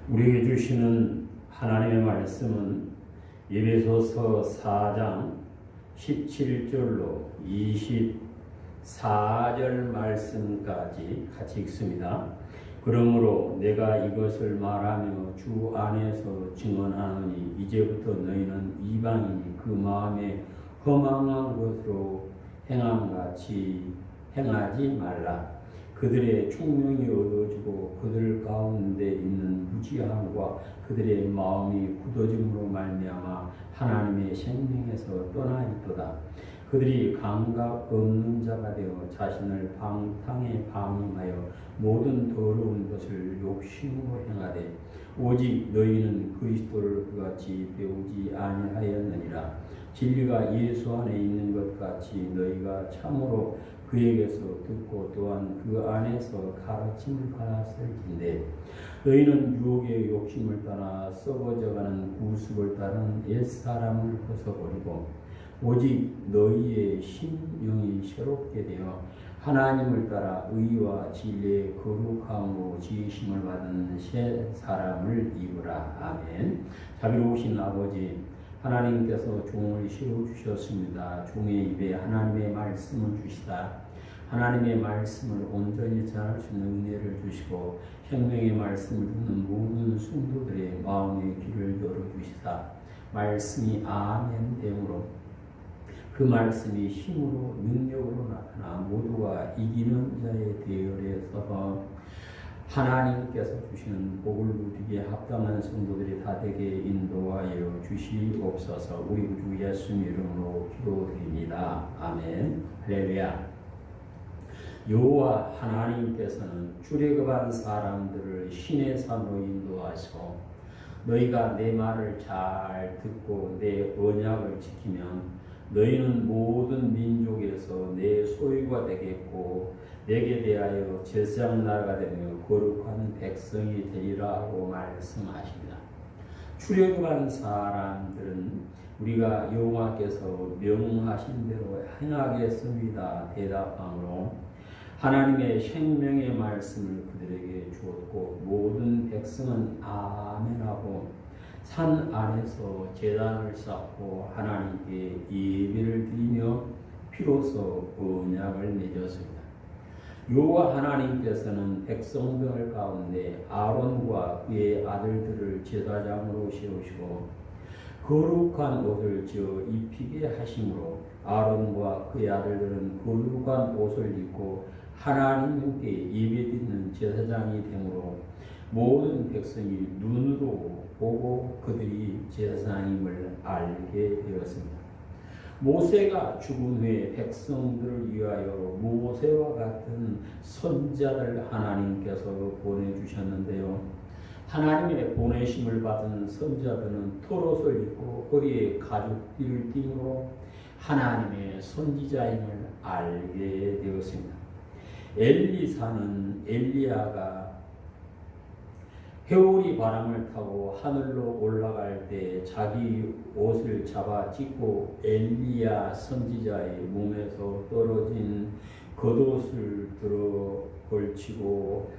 우리에게 주시는 하나님의 말씀은 에베소서 4장 17절로 24절 말씀까지 같이 읽습니다. 그러므로 내가 이것을 말하며 주 안에서 증언하노니 이제부터 너희는 이방인이 그 마음에 허망한 것으로 행함같이 행하지 말라. 그들의 총명이 어두워지고 그들 가운데 있는 무지함과 그들의 마음이 굳어짐으로 말미암아 하나님의 생명에서 떠나 있도다. 그들이 감각 없는 자가 되어 자신을 방탕에 방임하여 모든 더러운 것을 욕심으로 행하되 오직 너희는 그리스도를 그같이 배우지 아니하였느니라. 진리가 예수 안에 있는 것 같이 너희가 참으로 그에게서 듣고 또한 그 안에서 가르침을 받았을 텐데 너희는 유혹의 욕심을 따라 썩어져가는 구습을 따르는 옛사람을 벗어버리고 오직 너희의 심령이 새롭게 되어 하나님을 따라 의와 진리의 거룩함으로 지으심을 받은 새 사람을 입으라. 아멘. 자비로우신 아버지 하나님께서 종을 세워주셨습니다. 종의 입에 하나님의 말씀을 주시다. 하나님의 말씀을 온전히 전할 수 있는 은혜를 주시고 생명의 말씀을 듣는 모든 성도들의 마음의 귀를 열어주시다. 말씀이 아멘 되므로 그 말씀이 힘으로 능력으로 나타나 모두가 이기는 자의 대열에 서서 하나님께서 주시는 복을 누리기에 합당한 성도들이 다 되게 인도하여 주시옵소서. 우리 주 예수 이름으로 기도드립니다. 아멘. 할렐루야. 여호와 하나님께서는 출애굽한 사람들을 신의 산으로 인도하시고 너희가 내 말을 잘 듣고 내 언약을 지키면 너희는 모든 민족에서 내 소유가 되겠고 내게 대하여 제사장 나라가 되며 거룩한 백성이 되리라 하고 말씀하십니다. 출애굽한 사람들은 우리가 여호와께서 명하신 대로 행하겠습니다 대답함으로 하나님의 생명의 말씀을 그들에게 주었고 모든 백성은 아멘하고 산 안에서 제단을 쌓고 하나님께 예배를 드리며 피로써 언약을 맺었습니다. 여호와 하나님께서는 백성들 가운데 아론과 그의 아들들을 제사장으로 세우시고 거룩한 옷을 지어 입히게 하심으로 아론과 그의 아들들은 거룩한 옷을 입고 하나님께 예배드리는 제사장이 되므로 모든 백성이 눈으로 보고 그들이 제사장임을 알게 되었습니다. 모세가 죽은 후에 백성들을 위하여 모세와 같은 선지자를 하나님께서 보내주셨는데요. 하나님의 보내심을 받은 선지자들은 털옷을 입고 허리에 가죽띠를 띠므로 하나님의 선지자임을 알게 되었습니다. 엘리사는 엘리야가 해오리 바람을 타고 하늘로 올라갈 때 자기 옷을 잡아 찢고 엘리야 선지자의 몸에서 떨어진 겉옷을 들어 걸치고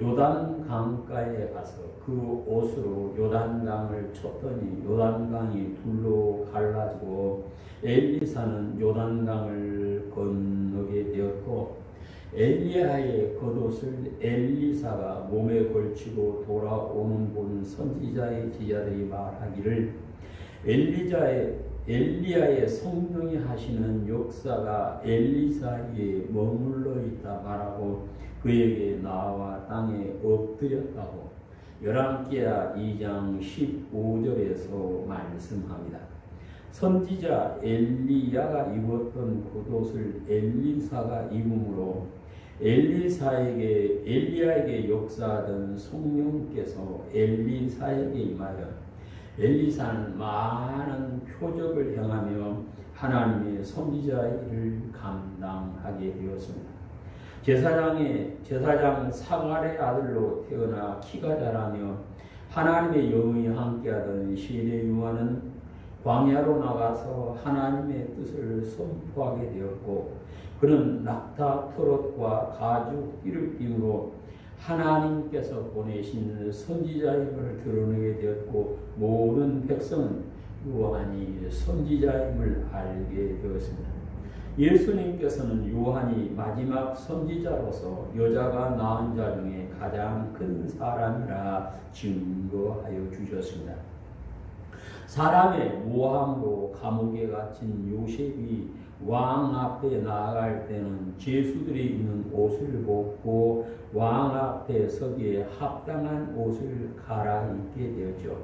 요단 강가에 가서 그 옷으로 요단강을 쳤더니 요단강이 둘로 갈라지고 엘리사는 요단강을 건너게 되었고 엘리야의 겉옷을 엘리사가 몸에 걸치고 돌아오는 본 선지자의 제자들이 말하기를 엘리야의 성령이 하시는 역사가 엘리사에 머물러 있다 말하고 그에게 나와 땅에 엎드렸다고 열왕기하 2장 15절에서 말씀합니다. 선지자 엘리야가 입었던 겉옷을 엘리사가 입음으로 엘리야에게 역사하던 성령께서 엘리사에게 임하여 엘리사는 많은 표적을 행하며 하나님의 선지자의 일을 감당하게 되었습니다. 제사장 사갈의 아들로 태어나 키가 자라며 하나님의 영이 함께하던 시대 요한은 광야로 나가서 하나님의 뜻을 선포하게 되었고 그는 낙타 털옷과 가죽 띠를 띠므로 하나님께서 보내신 선지자임을 드러내게 되었고 모든 백성은 요한이 선지자임을 알게 되었습니다. 예수님께서는 요한이 마지막 선지자로서 여자가 낳은 자 중에 가장 큰 사람이라 증거하여 주셨습니다. 사람의 모함으로 감옥에 갇힌 요셉이 왕 앞에 나아갈 때는 죄수들이 입는 옷을 벗고 왕 앞에 서기에 합당한 옷을 갈아입게 되었죠.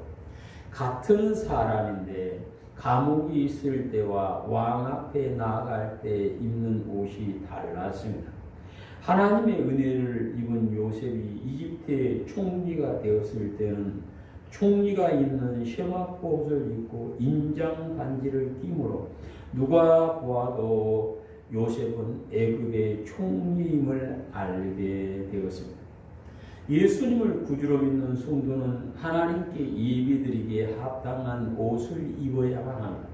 같은 사람인데 감옥이 있을 때와 왕 앞에 나아갈 때 입는 옷이 달랐습니다. 하나님의 은혜를 입은 요셉이 이집트의 총리가 되었을 때는 총리가 입는 세마포 옷을 입고 인장 반지를 띠므로 누가 보아도 요셉은 애굽의 총리임을 알게 되었습니다. 예수님을 구주로 믿는 성도는 하나님께 예배드리기에 합당한 옷을 입어야만 합니다.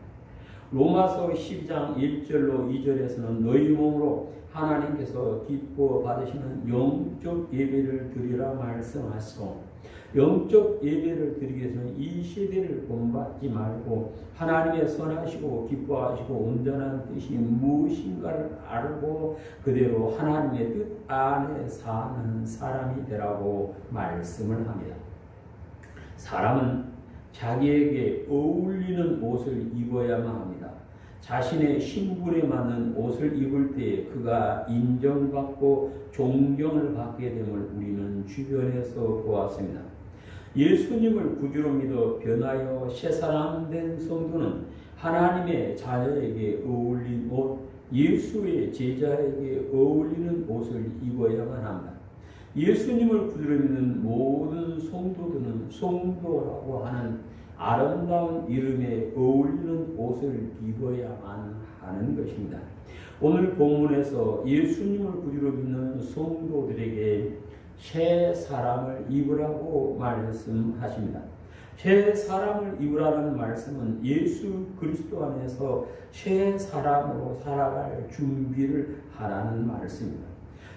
로마서 12장 1절로 2절에서는 너희 몸으로 하나님께서 기뻐 받으시는 영적 예배를 드리라 말씀하시고 영적 예배를 드리기 위해서는 이 시대를 본받지 말고 하나님의 선하시고 기뻐하시고 온전한 뜻이 무엇인가를 알고 그대로 하나님의 뜻 안에 사는 사람이 되라고 말씀을 합니다. 사람은 자기에게 어울리는 옷을 입어야만 합니다. 자신의 신분에 맞는 옷을 입을 때 그가 인정받고 존경을 받게 됨을 우리는 주변에서 보았습니다. 예수님을 구주로 믿어 변하여 새사람 된 성도는 하나님의 자녀에게 어울린 옷, 예수의 제자에게 어울리는 옷을 입어야만 합니다. 예수님을 구주로 믿는 모든 성도들은 성도라고 하는 아름다운 이름에 어울리는 옷을 입어야만 하는 것입니다. 오늘 본문에서 예수님을 구주로 믿는 성도들에게 새 사람을 입으라고 말씀하십니다. 새 사람을 입으라는 말씀은 예수 그리스도 안에서 새 사람으로 살아갈 준비를 하라는 말씀입니다.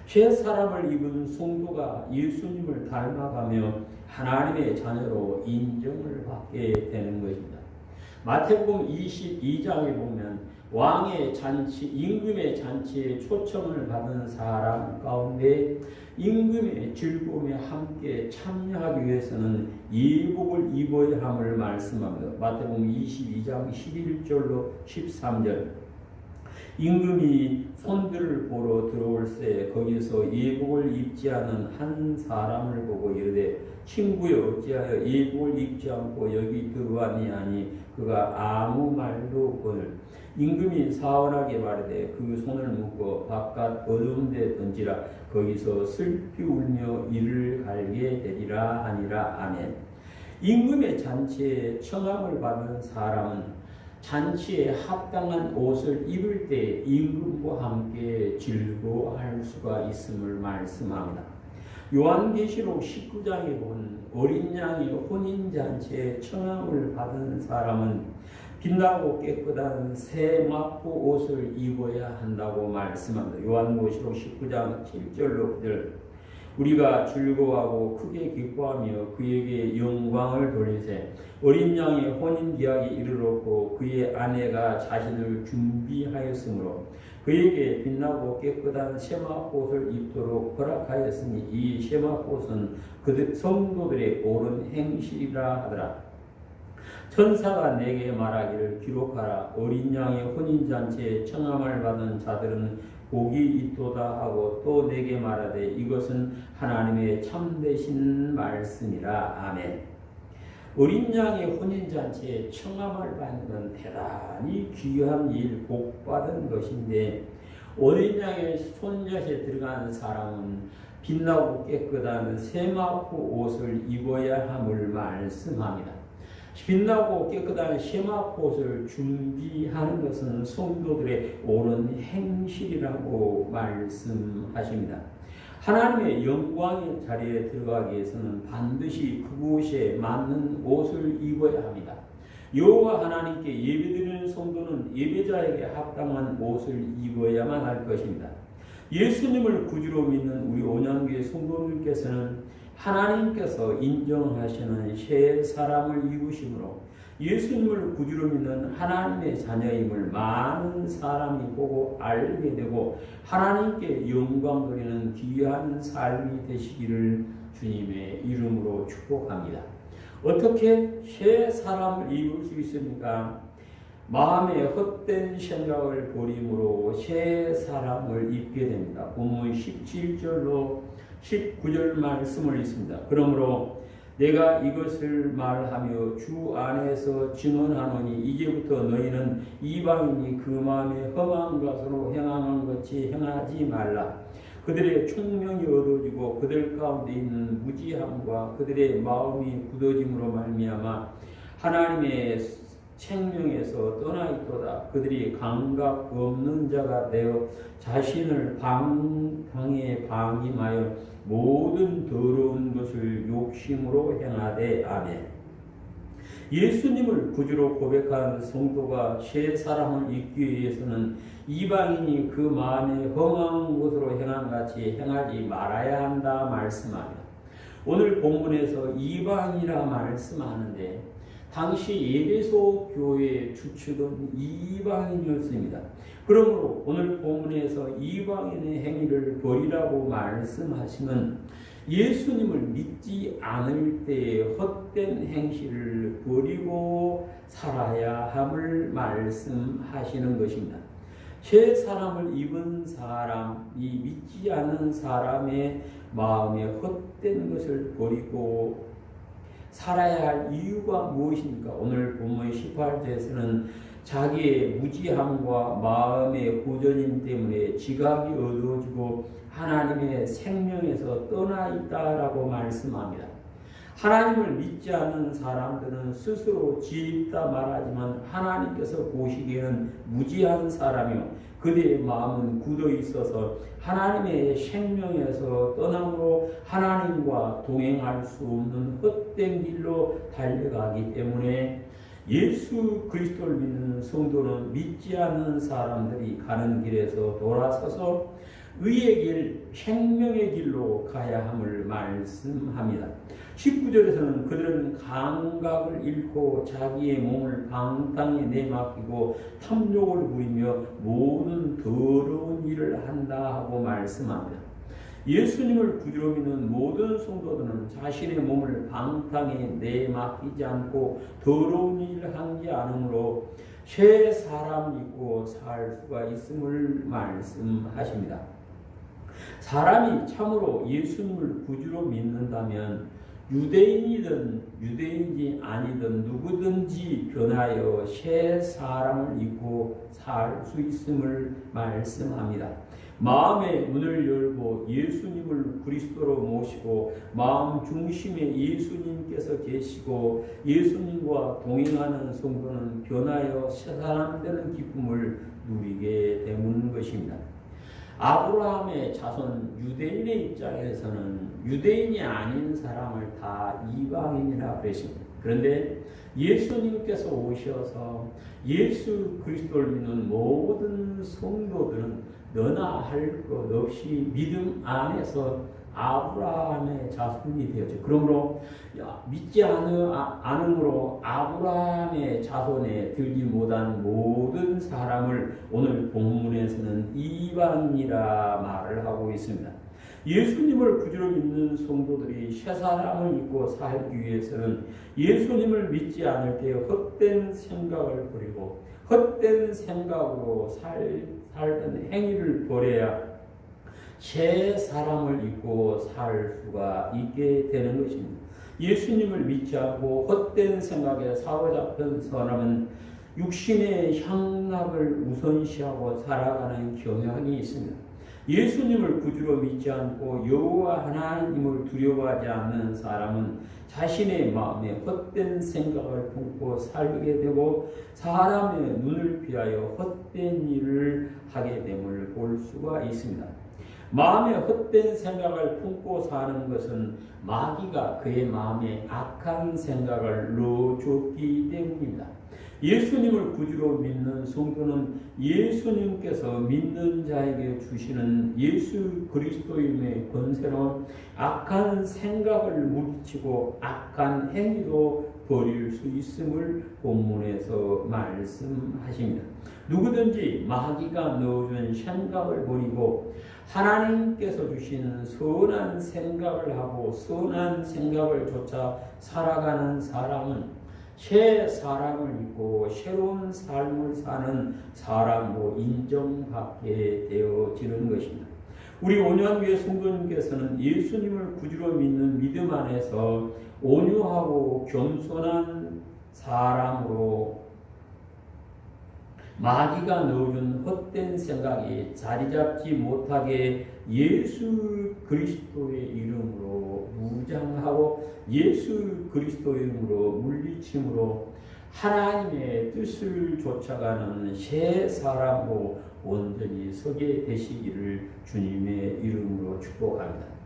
새 사람을 입은 성도가 예수님을 닮아가며 하나님의 자녀로 인정을 받게 되는 것입니다. 마태복음 22장에 보면 왕의 잔치, 임금의 잔치에 초청을 받은 사람 가운데 임금의 즐거움에 함께 참여하기 위해서는 예복을 입어야 함을 말씀합니다. 마태복음 22장 11절로 13절. 임금이 손들을 보러 들어올 때 거기서 예복을 입지 않은 한 사람을 보고 이르되 친구여 어찌하여 예복을 입지 않고 여기 들어왔니 하니 그가 아무 말도 없거늘 임금이 사원하게 말하되 그 손을 묶어 바깥 어두운 데 던지라 거기서 슬피 울며 이를 갈게 되리라 하니라. 아멘. 임금의 잔치에 청함을 받은 사람은 잔치에 합당한 옷을 입을 때 임금과 함께 즐거워할 수가 있음을 말씀합니다. 요한계시록 19장에 본 어린 양의 혼인잔치에 청함을 받은 사람은 빛나고 깨끗한 새 마포 옷을 입어야 한다고 말씀합니다. 요한계시록 19장 7절로 9절. 우리가 즐거워하고 크게 기뻐하며 그에게 영광을 돌리세 어린 양의 혼인 기약이 이르렀고 그의 아내가 자신을 준비하였으므로 그에게 빛나고 깨끗한 세마포옷을 입도록 허락하였으니 이 세마포옷은 그들 성도들의 옳은 행실이라 하더라. 천사가 내게 말하기를 기록하라. 어린 양의 혼인잔치에 청함을 받은 자들은 복이 있도다 하고 또 내게 말하되 이것은 하나님의 참되신 말씀이라. 아멘. 어린 양의 혼인잔치에 청함을 받는 대단히 귀한 일, 복받은 것인데 어린 양의 손녀에 들어간 사람은 빛나고 깨끗한 세마포 옷을 입어야 함을 말씀합니다. 빛나고 깨끗한 세마포옷을 준비하는 것은 성도들의 옳은 행실이라고 말씀하십니다. 하나님의 영광의 자리에 들어가기 위해서는 반드시 그곳에 맞는 옷을 입어야 합니다. 여호와 하나님께 예배드리는 성도는 예배자에게 합당한 옷을 입어야만 할 것입니다. 예수님을 구주로 믿는 우리 온양교회 성도님께서는 하나님께서 인정하시는 새 사람을 이루심으로 예수님을 구주로 믿는 하나님의 자녀임을 많은 사람이 보고 알게 되고 하나님께 영광 돌리는 귀한 삶이 되시기를 주님의 이름으로 축복합니다. 어떻게 새 사람을 이룰 수 있습니까? 마음의 헛된 생각을 버림으로 새 사람을 입게 됩니다. 본문 17절로 19절 말씀을 읽습니다. 그러므로 내가 이것을 말하며 주 안에서 증언하노니 이제부터 너희는 이방인이 그 마음에 험한 것으로 행하는 것이 행하지 말라. 그들의 총명이 어두워지고 그들 가운데 있는 무지함과 그들의 마음이 굳어짐으로 말미암아 하나님의 생명에서 떠나 있도다. 그들이 감각 없는 자가 되어 자신을 방탕에 방임하여 모든 더러운 것을 욕심으로 행하되. 아멘. 예수님을 구주로 고백하는 성도가 새 사람을 입기 위해서는 이방인이 그 마음에 험한 것으로 행한 같이 행하지 말아야 한다 말씀합니다. 오늘 본문에서 이방이라 말씀하는데 당시 에베소 교회의 주축은 이방인이었습니다. 그러므로 오늘 본문에서 이방인의 행위를 버리라고 말씀하시면 예수님을 믿지 않을 때의 헛된 행실을 버리고 살아야 함을 말씀하시는 것입니다. 새 사람을 입은 사람이 믿지 않는 사람의 마음에 헛된 것을 버리고 살아야 할 이유가 무엇입니까? 오늘 본문 18절에서는 자기의 무지함과 마음의 고전임 때문에 지각이 어두워지고 하나님의 생명에서 떠나 있다라고 말씀합니다. 하나님을 믿지 않는 사람들은 스스로 지있다 말하지만 하나님께서 보시기에는 무지한 사람이요 그들의 마음은 굳어 있어서 하나님의 생명에서 떠남으로 하나님과 동행할 수 없는 헛된 길로 달려가기 때문에 예수 그리스도를 믿는 성도는 믿지 않는 사람들이 가는 길에서 돌아서서 의의 길, 생명의 길로 가야 함을 말씀합니다. 19절에서는 그들은 감각을 잃고 자기의 몸을 방탕에 내맡기고 탐욕을 부리며 모든 더러운 일을 한다 하고 말씀합니다. 예수님을 구주로 믿는 모든 성도들은 자신의 몸을 방탕에 내맡기지 않고 더러운 일을 하지 않으므로 새 사람을 입고 살 수가 있음을 말씀하십니다. 사람이 참으로 예수님을 구주로 믿는다면 유대인이든 유대인이 아니든 누구든지 변하여 새 사람을 입고 살 수 있음을 말씀합니다. 마음의 문을 열고 예수님을 그리스도로 모시고 마음 중심에 예수님께서 계시고 예수님과 동행하는 성도는 변하여 새 사람 되는 기쁨을 누리게 되는 것입니다. 아브라함의 자손 유대인의 입장에서는 유대인이 아닌 사람을 다 이방인이라 그랬습니다. 그런데 예수님께서 오셔서 예수 그리스도를 믿는 모든 성도들은 너나 할 것 없이 믿음 안에서 아브라함의 자손이 되었죠. 그러므로 믿지 않음으로 아브라함의 자손에 들지 못한 모든 사람을 오늘 본문에서는 이방인이라 말을 하고 있습니다. 예수님을 구주로 믿는 성도들이 새 사람을 입고 살기 위해서는 예수님을 믿지 않을 때 헛된 생각을 버리고 헛된 생각으로 살던 행위를 버려야 새 사람을 입고 살 수가 있게 되는 것입니다. 예수님을 믿지 않고 헛된 생각에 사로잡힌 사람은 육신의 향락을 우선시하고 살아가는 경향이 있습니다. 예수님을 구주로 믿지 않고 여호와 하나님을 두려워하지 않는 사람은 자신의 마음에 헛된 생각을 품고 살게 되고 사람의 눈을 피하여 헛된 일을 하게 됨을 볼 수가 있습니다. 마음에 헛된 생각을 품고 사는 것은 마귀가 그의 마음에 악한 생각을 넣어줬기 때문입니다. 예수님을 구주로 믿는 성도는 예수님께서 믿는 자에게 주시는 예수 그리스도임의 권세로 악한 생각을 물리치고 악한 행위도 버릴 수 있음을 본문에서 말씀하십니다. 누구든지 마귀가 넣어준 생각을 버리고 하나님께서 주신 선한 생각을 하고 선한 생각을 쫓아 살아가는 사람은 새 사람을 믿고 새로운 삶을 사는 사람으로 인정받게 되어지는 것입니다. 우리 온유한교회 성도님께서는 예수님을 구주로 믿는 믿음 안에서 온유하고 겸손한 사람으로 마귀가 넣어준 헛된 생각이 자리잡지 못하게 예수 그리스도의 이름으로 무장하고 예수 그리스도의 이름으로 물리침으로 하나님의 뜻을 쫓아가는 새 사람으로 온전히 서게 되시기를 주님의 이름으로 축복합니다.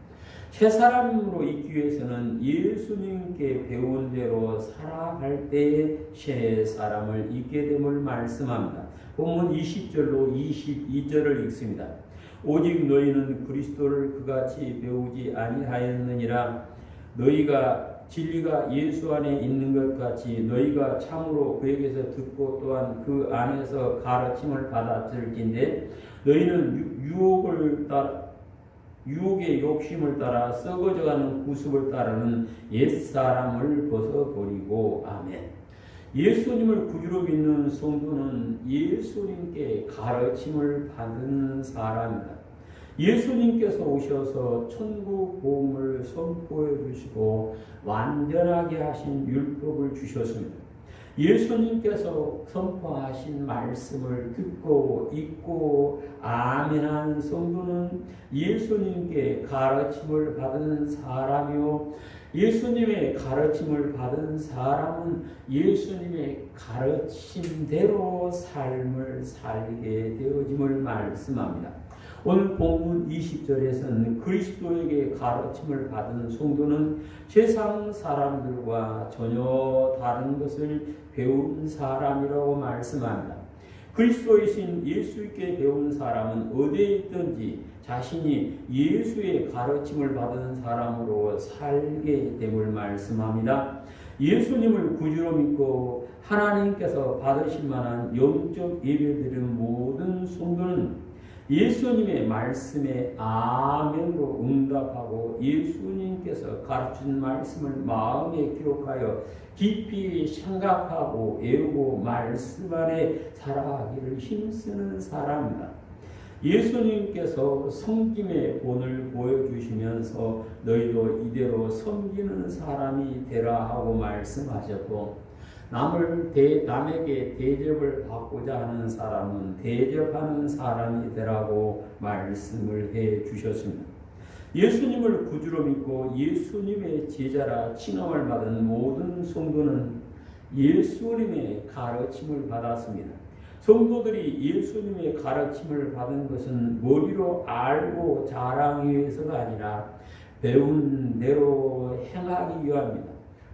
새 사람으로 있기 위해서는 예수님께 배운 대로 살아갈 때에 새 사람을 있게 됨을 말씀합니다. 본문 20절로 22절을 읽습니다. 오직 너희는 그리스도를 그같이 배우지 아니하였느니라. 너희가 진리가 예수 안에 있는 것 같이 너희가 참으로 그에게서 듣고 또한 그 안에서 가르침을 받았을진데 너희는 유혹의 욕심을 따라 썩어져가는 구습을 따르는 옛사람을 벗어버리고 아멘. 예수님을 구주로 믿는 성도는 예수님께 가르침을 받은 사람입니다. 예수님께서 오셔서 천국 복음을 선포해 주시고 완전하게 하신 율법을 주셨습니다. 예수님께서 선포하신 말씀을 듣고 읽고 아멘한 성도는 예수님께 가르침을 받은 사람이요 예수님의 가르침을 받은 사람은 예수님의 가르침대로 삶을 살게 되어짐을 말씀합니다. 오늘 본문 20절에서는 그리스도에게 가르침을 받은 성도는 세상 사람들과 전혀 다른 것을 배운 사람이라고 말씀합니다. 그리스도이신 예수께 배운 사람은 어디에 있든지 자신이 예수의 가르침을 받은 사람으로 살게 됨을 말씀합니다. 예수님을 구주로 믿고 하나님께서 받으실 만한 영적 예배드리는 모든 성도는 예수님의 말씀에 아멘으로 응답하고 예수님께서 가르친 말씀을 마음에 기록하여 깊이 생각하고 외우고 말씀 안에 살아가기를 힘쓰는 사람입니다. 예수님께서 섬김의 본을 보여주시면서 너희도 이대로 섬기는 사람이 되라 하고 말씀하셨고 남에게 대접을 받고자 하는 사람은 대접하는 사람이 되라고 말씀을 해 주셨습니다. 예수님을 구주로 믿고 예수님의 제자라 칭함을 받은 모든 성도는 예수님의 가르침을 받았습니다. 성도들이 예수님의 가르침을 받은 것은 머리로 알고 자랑하기 위해서가 아니라 배운 대로 행하기 위함입니다.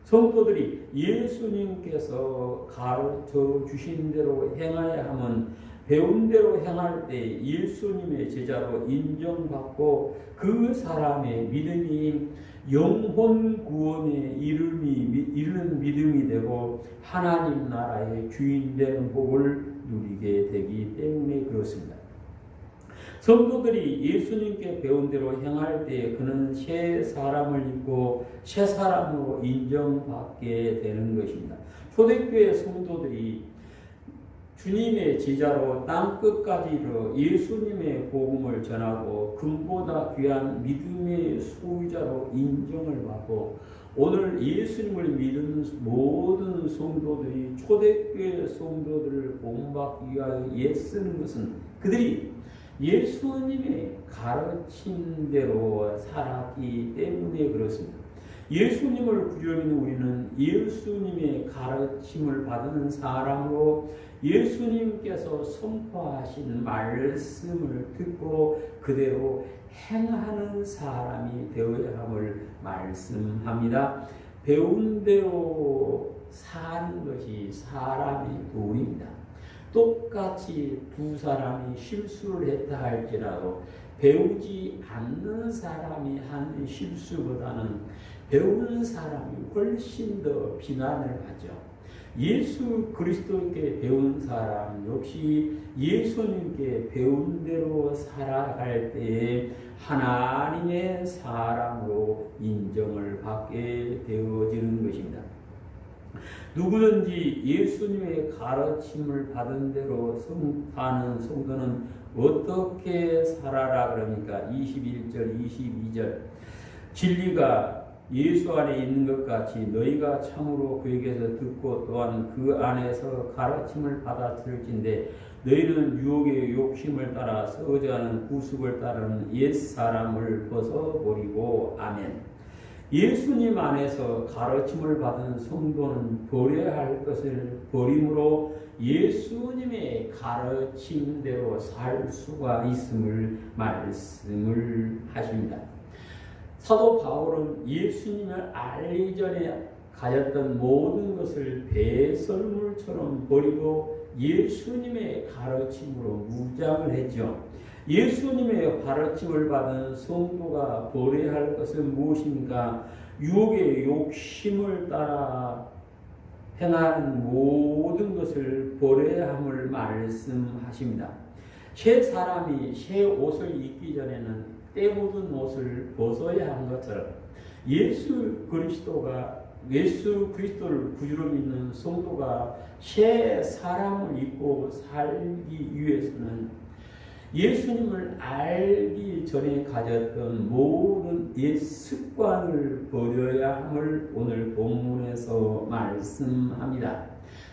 성도들이 예수님께서 가르쳐 주신 대로 행하여 하면 배운 대로 행할 때 예수님의 제자로 인정받고 그 사람의 믿음이 영혼 구원에 이르는 믿음이 되고 하나님 나라의 주인 되는 복을 누리게 되기 때문에 그렇습니다. 성도들이 예수님께 배운 대로 행할 때 그는 새 사람을 입고 새 사람으로 인정받게 되는 것입니다. 초대교회 성도들이 주님의 제자로 땅끝까지 이르러 예수님의 복음을 전하고 금보다 귀한 믿음의 소유자로 인정을 받고 오늘 예수님을 믿는 모든 성도들이 초대교회 성도들을 본받기 위하여 애쓰는 것은 그들이 예수님의 가르침대로 살았기 때문에 그렇습니다. 예수님을 부르는 우리는 예수님의 가르침을 받은 사람으로 예수님께서 선포하신 말씀을 듣고 그대로 행하는 사람이 되어야 함을 말씀합니다. 배운 대로 사는 것이 사람의 도리입니다. 똑같이 두 사람이 실수를 했다 할지라도 배우지 않는 사람이 한 실수보다는 배우는 사람이 훨씬 더 비난을 하죠. 예수 그리스도께 배운 사람 역시 예수님께 배운 대로 살아갈 때에 하나님의 사람으로 인정을 받게 되어지는 것입니다. 누구든지 예수님의 가르침을 받은 대로 사는 성도는 어떻게 살아라 그러니까 21절 22절 진리가 예수 안에 있는 것 같이 너희가 참으로 그에게서 듣고 또한 그 안에서 가르침을 받았을진데 너희는 유혹의 욕심을 따라 서자는 구습을 따르는 옛사람을 벗어버리고 아멘. 예수님 안에서 가르침을 받은 성도는 버려야 할 것을 버림으로 예수님의 가르침대로 살 수가 있음을 말씀을 하십니다. 사도 바울은 예수님을 알기 전에 가졌던 모든 것을 배설물처럼 버리고 예수님의 가르침으로 무장을 했죠. 예수님의 가르침을 받은 성도가 버려야 할 것은 무엇인가? 유혹의 욕심을 따라 행하는 모든 것을 버려야 함을 말씀하십니다. 새 사람이 새 옷을 입기 전에는 때 묻은 옷을 벗어야 한 것처럼 예수 그리스도를 구주로 믿는 성도가 새 사람을 입고 살기 위해서는 예수님을 알기 전에 가졌던 모든 옛 습관을 버려야 함을 오늘 본문에서 말씀합니다.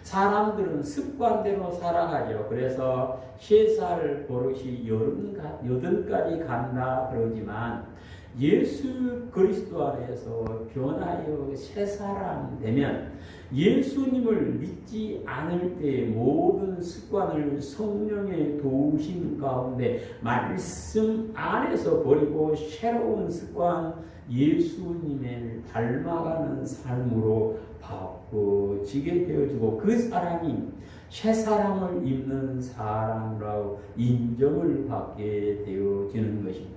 사람들은 습관대로 살아가죠. 그래서 3살 버릇이 8까지 간다 그러지만 예수 그리스도 안에서 변하여 새 사람 되면 예수님을 믿지 않을 때 모든 습관을 성령의 도우심 가운데 말씀 안에서 버리고 새로운 습관 예수님을 닮아가는 삶으로 바꿔지게 되어지고 그 사람이 새 사람을 입는 사람으로 인정을 받게 되어지는 것입니다.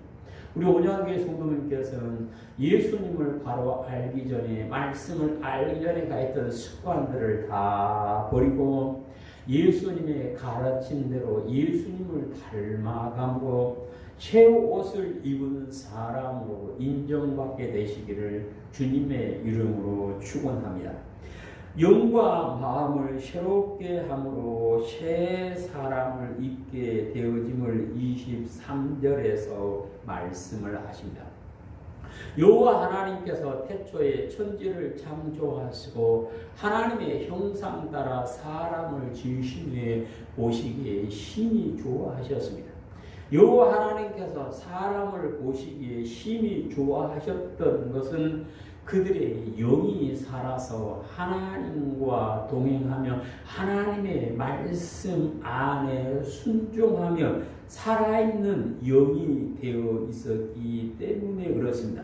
우리 온양교회 성도님께서는 예수님을 바로 알기 전에 말씀을 알기 전에 가했던 습관들을 다 버리고 예수님의 가르침대로 예수님을 닮아감으로 새 옷을 입은 사람으로 인정받게 되시기를 주님의 이름으로 축원합니다. 영과 마음을 새롭게 함으로 새 사람을 입게 되어짐을 23절에서 말씀을 하십니다. 여호와 하나님께서 태초에 천지를 창조하시고 하나님의 형상 따라 사람을 지으신 후에 보시기에 심히 좋아하셨습니다. 여호와 하나님께서 사람을 보시기에 심히 좋아하셨던 것은 그들의 영이 살아서 하나님과 동행하며 하나님의 말씀 안에 순종하며 살아있는 영이 되어 있었기 때문에 그렇습니다.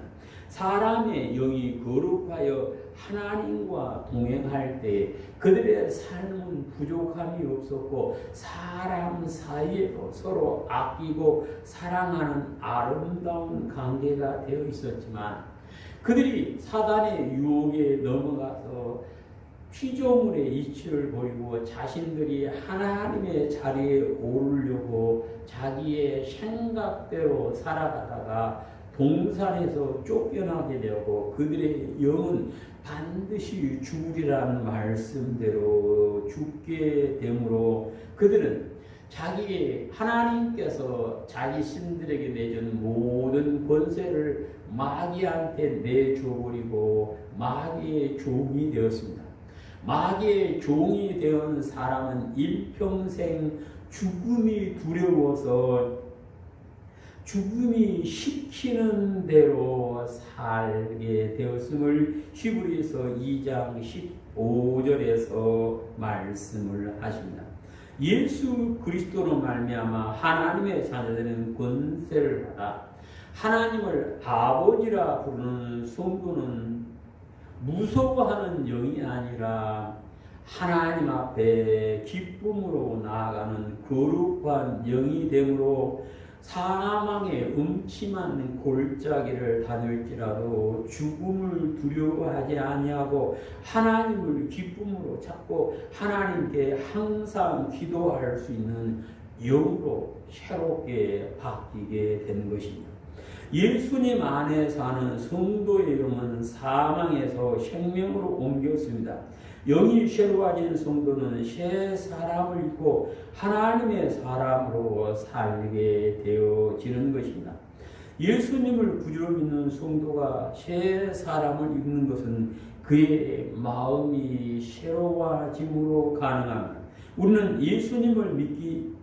사람의 영이 거룩하여 하나님과 동행할 때 그들의 삶은 부족함이 없었고 사람 사이에도 서로 아끼고 사랑하는 아름다운 관계가 되어 있었지만 그들이 사단의 유혹에 넘어가서 피조물의 이치를 보이고 자신들이 하나님의 자리에 오르려고 자기의 생각대로 살아가다가 동산에서 쫓겨나게 되고 그들의 영은 반드시 죽으리라는 말씀대로 죽게 되므로 그들은 자기의 하나님께서 자기 신들에게 내준 모든 권세를 마귀한테 내줘버리고 마귀의 종이 되었습니다. 마귀의 종이 되었는 사람은 일평생 죽음이 두려워서 죽음이 시키는 대로 살게 되었음을 히브리서 2장 15절에서 말씀을 하십니다. 예수 그리스도로 말미암아 하나님의 자녀들은 권세를 받아 하나님을 아버지라 부르는 성도는 무서워하는 영이 아니라 하나님 앞에 기쁨으로 나아가는 거룩한 영이 되므로 사망의 음침한 골짜기를 다닐지라도 죽음을 두려워하지 아니하고 하나님을 기쁨으로 찾고 하나님께 항상 기도할 수 있는 영으로 새롭게 바뀌게 된 것입니다. 예수님 안에 사는 성도의 영은 사망에서 생명으로 옮겼습니다. 영이 새로워진 성도는 새 사람을 입고 하나님의 사람으로 살게 되어지는 것입니다. 예수님을 구주로 믿는 성도가 새 사람을 입는 것은 그의 마음이 새로워짐으로 가능합니다. 우리는 예수님을 믿기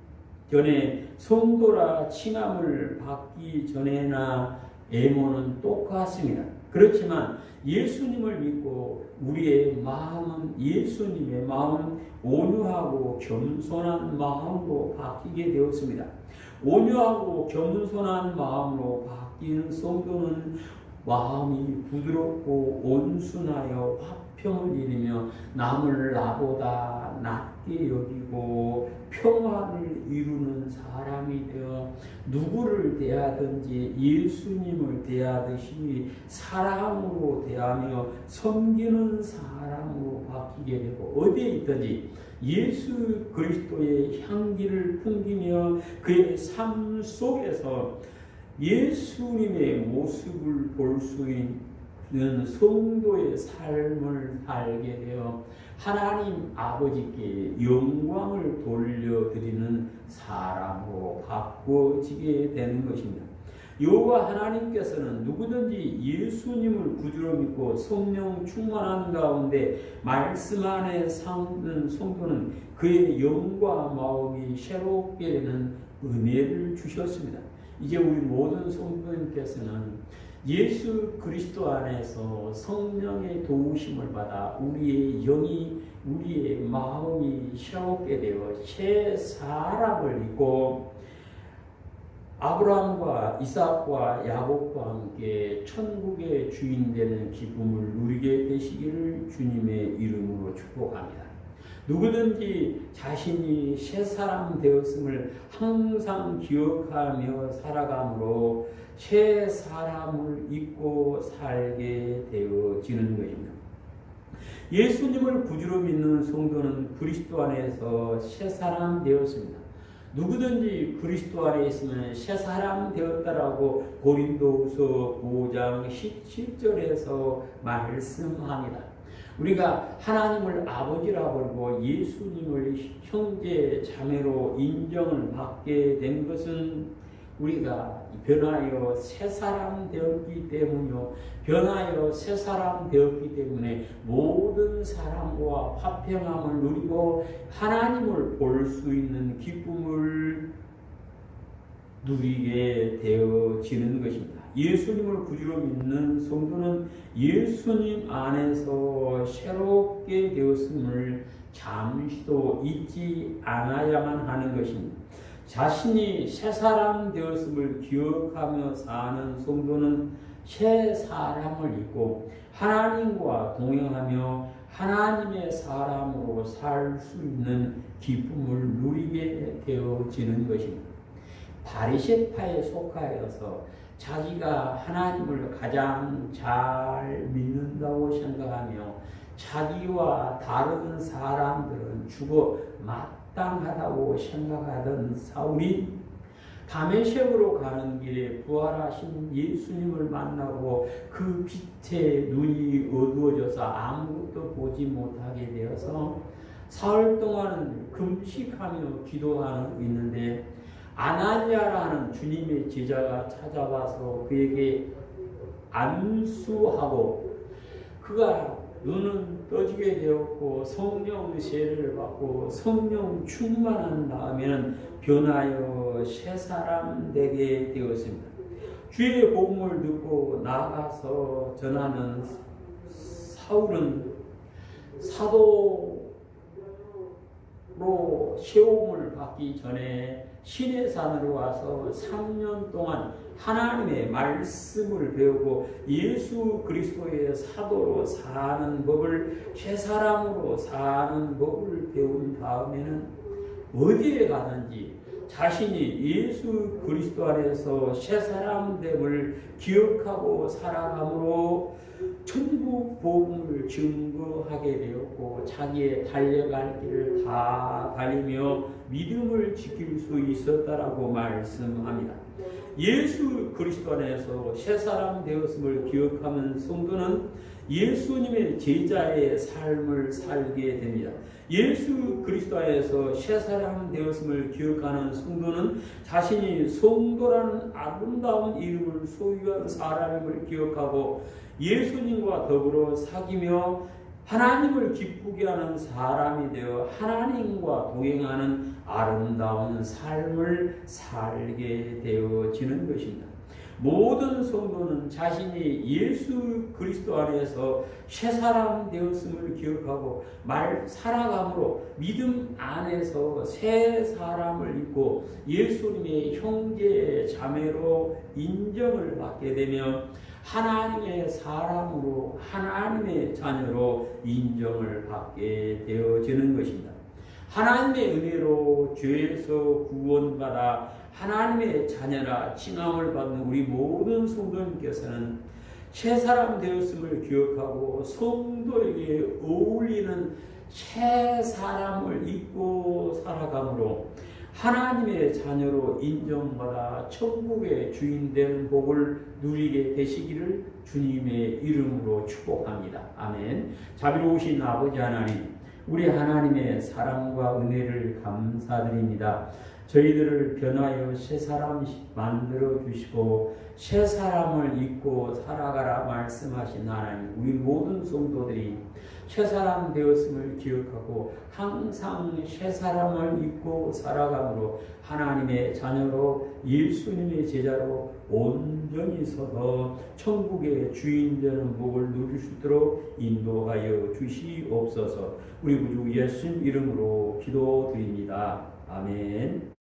전에 성도라 칭함을 받기 전에나 애모는 똑같습니다. 그렇지만 예수님을 믿고 우리의 마음은 예수님의 마음 온유하고 겸손한 마음으로 바뀌게 되었습니다. 온유하고 겸손한 마음으로 바뀌는 성도는 마음이 부드럽고 온순하여 화평을 이루며 남을 나보다 낮게 여기고 평화를 이루는 사람이 되어 누구를 대하든지 예수님을 대하듯이 사랑으로 대하며 섬기는 사람으로 바뀌게 되고 어디에 있든지 예수 그리스도의 향기를 풍기며 그의 삶 속에서 예수님의 모습을 볼 수 있는 성도의 삶을 살게 되어 하나님 아버지께 영광을 돌려드리는 사람으로 바꿔지게 되는 것입니다. 여호와 하나님께서는 누구든지 예수님을 구주로 믿고 성령 충만한 가운데 말씀 안에 사는 성도는 그의 영과 마음이 새롭게 되는 은혜를 주셨습니다. 이제 우리 모든 성도님께서는 예수 그리스도 안에서 성령의 도우심을 받아 우리의 영이 우리의 마음이 새롭게 되어 새 사람을 입고 아브라함과 이삭과 야곱과 함께 천국의 주인 되는 기쁨을 누리게 되시기를 주님의 이름으로 축복합니다. 누구든지 자신이 새 사람 되었음을 항상 기억하며 살아감으로 새 사람을 입고 살게 되어지는 것입니다. 예수님을 구주로 믿는 성도는 그리스도 안에서 새 사람 되었습니다. 누구든지 그리스도 안에 있으면 새 사람 되었다라고 고린도후서 5장 17절에서 말씀합니다. 우리가 하나님을 아버지라 부르고 예수님을 형제 자매로 인정을 받게 된 것은 우리가 변하여 새 사람 되었기 때문이요. 변하여 새 사람 되었기 때문에 모든 사람과 화평함을 누리고 하나님을 볼 수 있는 기쁨을 누리게 되어지는 것입니다. 예수님을 구주로 믿는 성도는 예수님 안에서 새롭게 되었음을 잠시도 잊지 않아야만 하는 것입니다. 자신이 새 사람 되었음을 기억하며 사는 성도는 새 사람을 입고 하나님과 동행하며 하나님의 사람으로 살 수 있는 기쁨을 누리게 되어지는 것입니다. 바리새파에 속하여서 자기가 하나님을 가장 잘 믿는다고 생각하며 자기와 다른 사람들은 죽어 마땅하다고 생각하던 사울이 다메섹으로 가는 길에 부활하신 예수님을 만나고 그 빛에 눈이 어두워져서 아무것도 보지 못하게 되어서 사흘 동안 금식하며 기도하고 있는데 아나니아라는 주님의 제자가 찾아와서 그에게 안수하고 그가 눈은 떠지게 되었고 성령 세례를 받고 성령 충만한 다음에는 변하여 새 사람 되게 되었습니다. 주의 복음을 듣고 나가서 전하는 사울은 사도로 세움을 받기 전에 시내산으로 와서 3년 동안 하나님의 말씀을 배우고 예수 그리스도의 사도로 사는 법을, 새 사람으로 사는 법을 배운 다음에는 어디에 가든지 자신이 예수 그리스도 안에서 새 사람됨을 기억하고 살아감으로 천국 복음을 증거하게 되었고 자기의 달려갈 길을 다 달리며 믿음을 지킬 수 있었다라고 말씀합니다. 예수 그리스도 안에서 새 사람 되었음을 기억하는 성도는 예수님의 제자의 삶을 살게 됩니다. 예수 그리스도 안에서 새 사람 되었음을 기억하는 성도는 자신이 성도라는 아름다운 이름을 소유한 사람임을 기억하고 예수님과 더불어 사귀며 하나님을 기쁘게 하는 사람이 되어 하나님과 동행하는 아름다운 삶을 살게 되어지는 것입니다. 모든 성도는 자신이 예수 그리스도 안에서 새 사람 되었음을 기억하고 살아감으로 믿음 안에서 새 사람을 입고 예수님의 형제 자매로 인정을 받게 되며 하나님의 사람으로 하나님의 자녀로 인정을 받게 되어지는 것입니다. 하나님의 은혜로 죄에서 구원받아 하나님의 자녀라 칭함을 받는 우리 모든 성도님께서는 새 사람 되었음을 기억하고 성도에게 어울리는 새 사람을 입고 살아감으로 하나님의 자녀로 인정받아 천국의 주인 되는 복을 누리게 되시기를 주님의 이름으로 축복합니다. 아멘. 자비로우신 아버지 하나님, 우리 하나님의 사랑과 은혜를 감사드립니다. 저희들을 변하여 새 사람 만들어 주시고 새 사람을 입고 살아가라 말씀하신 하나님, 우리 모든 성도들이 새 사람 되었음을 기억하고 항상 새 사람을 입고 살아감으로 하나님의 자녀로 예수님의 제자로 온전히 서서 천국의 주인 되는 복을 누릴 수 있도록 인도하여 주시옵소서. 우리 구주 예수님 이름으로 기도드립니다. 아멘.